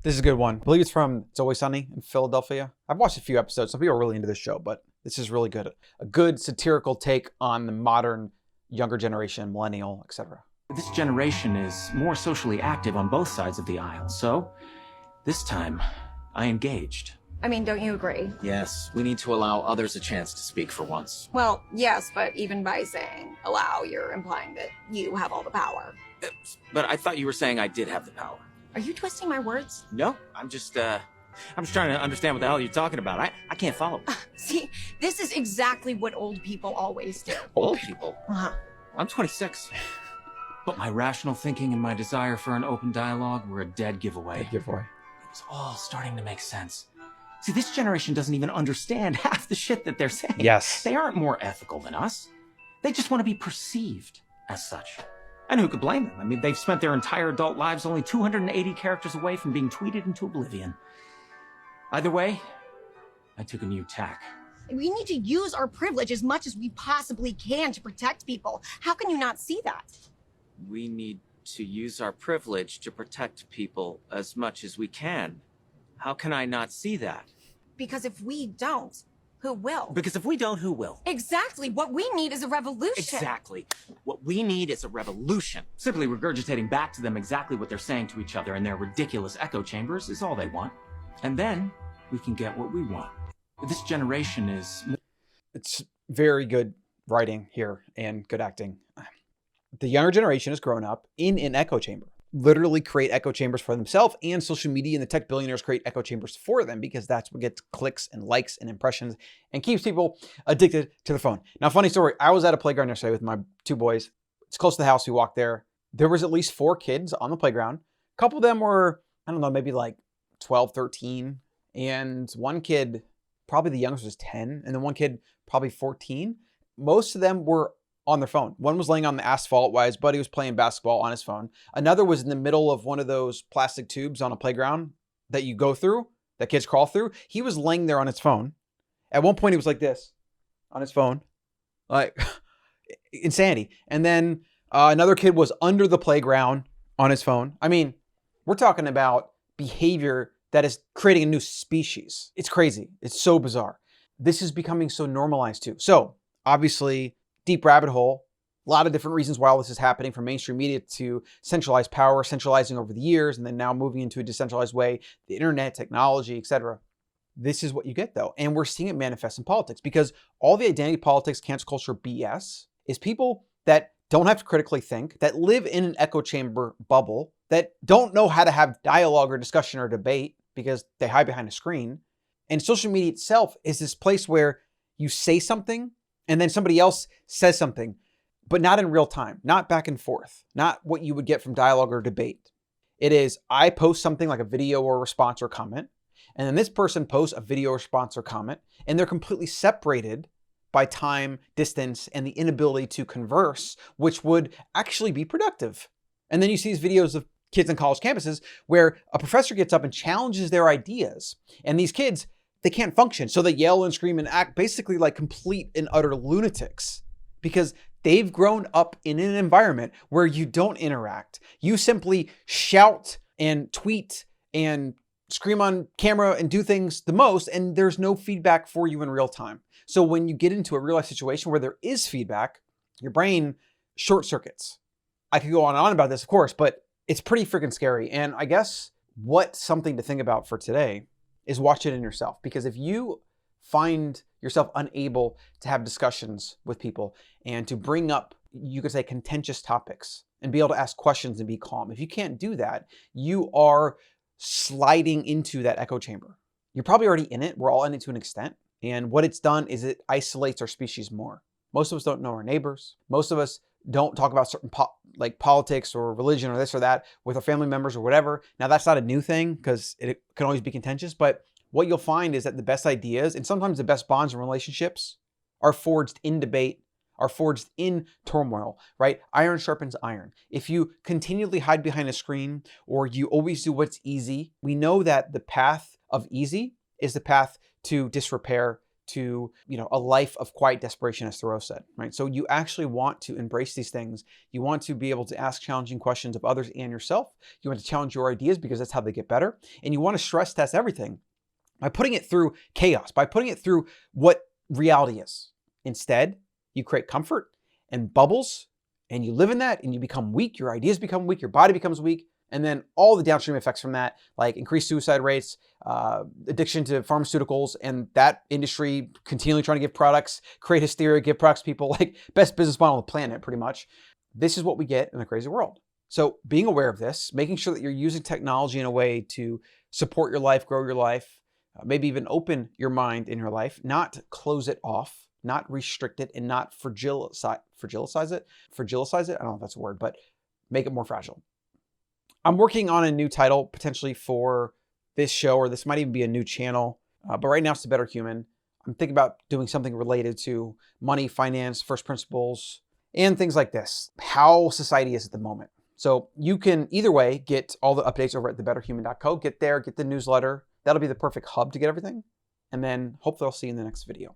This is a good one. I believe it's from It's Always Sunny in Philadelphia. I've watched a few episodes. Some people are really into this show, but this is really good. A good satirical take on the modern younger generation, millennial, etc. This generation is more socially active on both sides of the aisle, so this time I engaged. I mean, don't you agree? Yes, we need to allow others a chance to speak for once. Well, yes, but even by saying allow, you're implying that you have all the power. But I thought you were saying I did have the power. Are you twisting my words? No, I'm just trying to understand what the hell you're talking about. I can't follow. See, this is exactly what old people always do. Old people? Uh-huh. I'm 26. But my rational thinking and my desire for an open dialogue were a dead giveaway. Dead giveaway. It was all starting to make sense. See, this generation doesn't even understand half the shit that they're saying. Yes. They aren't more ethical than us. They just want to be perceived as such. And who could blame them? I mean, they've spent their entire adult lives only 280 characters away from being tweeted into oblivion. Either way, I took a new tack. We need to use our privilege as much as we possibly can to protect people. How can you not see that? We need to use our privilege to protect people as much as we can. How can I not see that? Because if we don't, who will? Because if we don't, who will? Exactly. What we need is a revolution. Exactly. What we need is a revolution. Simply regurgitating back to them exactly what they're saying to each other in their ridiculous echo chambers is all they want. And then we can get what we want. This generation is... It's very good writing here and good acting. The younger generation has grown up in an echo chamber. Literally create echo chambers for themselves, and social media and the tech billionaires create echo chambers for them because that's what gets clicks and likes and impressions and keeps people addicted to the phone. Now, funny story, I was at a playground yesterday with my two boys. It's close to the house. We walked there. There was at least 4 kids on the playground. A couple of them were, I don't know, maybe like 12, 13. And one kid, probably the youngest was 10. And then one kid, probably 14. Most of them were on their phone. One was laying on the asphalt while his buddy was playing basketball on his phone. Another was in the middle of one of those plastic tubes on a playground that you go through, that kids crawl through. He was laying there on his phone. At one point, he was like this on his phone, like insanity. And then another kid was under the playground on his phone. I mean, we're talking about behavior that is creating a new species. It's crazy. It's so bizarre. This is becoming so normalized too. So obviously, deep rabbit hole, a lot of different reasons why all this is happening, from mainstream media to centralized power, centralizing over the years, and then now moving into a decentralized way, the internet, technology, etc. This is what you get though. And we're seeing it manifest in politics because all the identity politics, cancel culture BS is people that don't have to critically think, that live in an echo chamber bubble, that don't know how to have dialogue or discussion or debate because they hide behind a screen. And social media itself is this place where you say something and then somebody else says something, but not in real time, not back and forth, not what you would get from dialogue or debate. It is, I post something like a video or response or comment, and then this person posts a video response or comment, and they're completely separated by time, distance, and the inability to converse, which would actually be productive. And then you see these videos of kids on college campuses where a professor gets up and challenges their ideas, and these kids, they can't function. So they yell and scream and act basically like complete and utter lunatics because they've grown up in an environment where you don't interact. You simply shout and tweet and scream on camera and do things the most, and there's no feedback for you in real time. So when you get into a real life situation where there is feedback, your brain short circuits. I could go on and on about this, of course, but it's pretty freaking scary. And I guess what's something to think about for today is watch it in yourself. Because if you find yourself unable to have discussions with people and to bring up, you could say, contentious topics and be able to ask questions and be calm, if you can't do that, you are sliding into that echo chamber. You're probably already in it. We're all in it to an extent. And what it's done is it isolates our species more. Most of us don't know our neighbors. Most of us don't talk about certain like politics or religion or this or that with our family members or whatever. Now, that's not a new thing because it can always be contentious, but what you'll find is that the best ideas and sometimes the best bonds and relationships are forged in debate, are forged in turmoil, right? Iron sharpens iron. If you continually hide behind a screen or you always do what's easy, we know that the path of easy is the path to disrepair, to, a life of quiet desperation, as Thoreau said, right? So you actually want to embrace these things. You want to be able to ask challenging questions of others and yourself. You want to challenge your ideas because that's how they get better. And you want to stress test everything by putting it through chaos, by putting it through what reality is. Instead, you create comfort and bubbles, and you live in that, and you become weak. Your ideas become weak. Your body becomes weak. And then all the downstream effects from that, like increased suicide rates, addiction to pharmaceuticals, and that industry continually trying to give products, create hysteria, give products to people, like best business model on the planet, pretty much. This is what we get in the crazy world. So being aware of this, making sure that you're using technology in a way to support your life, grow your life, maybe even open your mind in your life, not close it off, not restrict it, and not fragilize it. I don't know if that's a word, but make it more fragile. I'm working on a new title potentially for this show, or this might even be a new channel. But right now it's The Better Human. I'm thinking about doing something related to money, finance, first principles, and things like this, how society is at the moment. So you can either way get all the updates over at thebetterhuman.co. Get there, get the newsletter. That'll be the perfect hub to get everything. And then hopefully I'll see you in the next video.